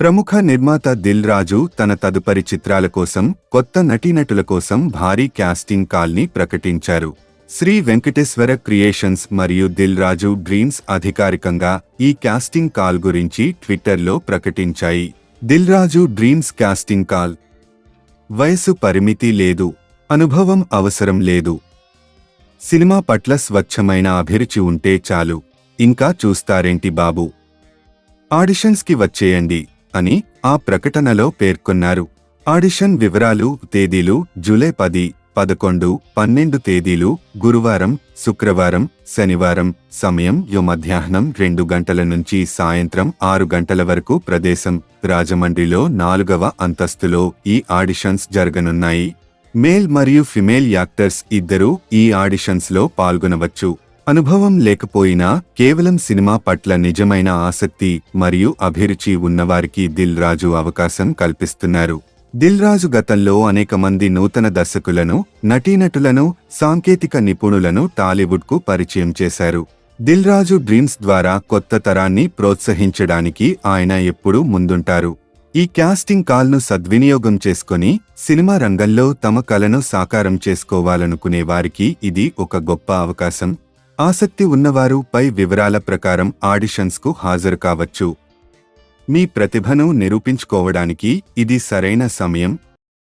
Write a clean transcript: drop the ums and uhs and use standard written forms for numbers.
ప్రముఖ నిర్మాత దిల్ రాజు తన తదుపరి చిత్రాల కోసం కొత్త నటీనటుల కోసం భారీ క్యాస్టింగ్ కాల్ని ప్రకటించారు. శ్రీ వెంకటేశ్వర క్రియేషన్స్ మరియు దిల్ రాజు డ్రీమ్స్ అధికారికంగా ఈ క్యాస్టింగ్ కాల్ గురించి ట్విట్టర్లో ప్రకటించాయి. Dil Raju dreams casting call. వయసు పరిమితి లేదు, అనుభవం అవసరం లేదు, సినిమా పట్ల స్వచ్ఛమైన అభిరుచి ఉంటే చాలు, ఇంకా చూస్తారేంటి బాబు, ఆడిషన్స్కి వచ్చేయండి అని ఆ ప్రకటనలో పేర్కొన్నారు. ఆడిషన్ వివరాలు, తేదీలు జూలై 10, 11, 12 తేదీలు గురువారం, శుక్రవారం, శనివారం. సమయం మధ్యాహ్నం 2 గంటల నుంచి సాయంత్రం 6 గంటల వరకు. ప్రదేశం రాజమండ్రిలో 4వ అంతస్తులో ఈ ఆడిషన్స్ జరగనున్నాయి. మేల్ మరియు ఫిమేల్ యాక్టర్స్ ఇద్దరూ ఈ ఆడిషన్స్లో పాల్గొనవచ్చు. అనుభవం లేకపోయినా కేవలం సినిమా పట్ల నిజమైన ఆసక్తి మరియు అభిరుచి ఉన్నవారికి దిల్ రాజు అవకాశం కల్పిస్తున్నారు. దిల్ రాజు గతంలో అనేక మంది నూతన దర్శకులను, నటీనటులను, సాంకేతిక నిపుణులను టాలీవుడ్కు పరిచయం చేశారు. దిల్ రాజు డ్రీమ్స్ ద్వారా కొత్త తరాన్ని ప్రోత్సహించడానికి ఆయన ఎప్పుడూ ముందుంటారు. ఈ క్యాస్టింగ్ కాల్ను సద్వినియోగం చేసుకుని సినిమా రంగంలో తమ కలను సాకారం చేసుకోవాలనుకునే వారికి ఇది ఒక గొప్ప అవకాశం. ఆసక్తి ఉన్నవారు పై వివరాల ప్రకారం ఆడిషన్స్కు హాజరు కావచ్చు. మీ ప్రతిభను నిరూపించుకోవడానికి ఇది సరైన సమయం.